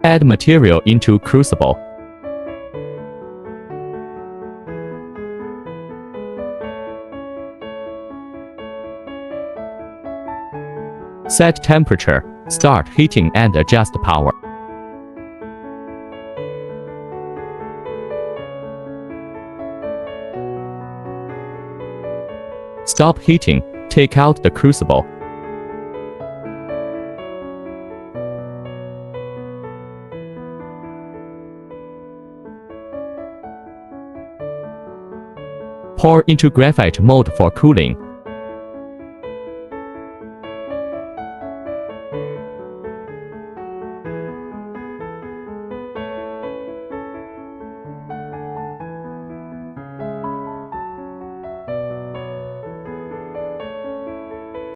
Add material into crucible. Set temperature, start heating and adjust power. Stop heating, take out the crucible. Pour into graphite mold for cooling.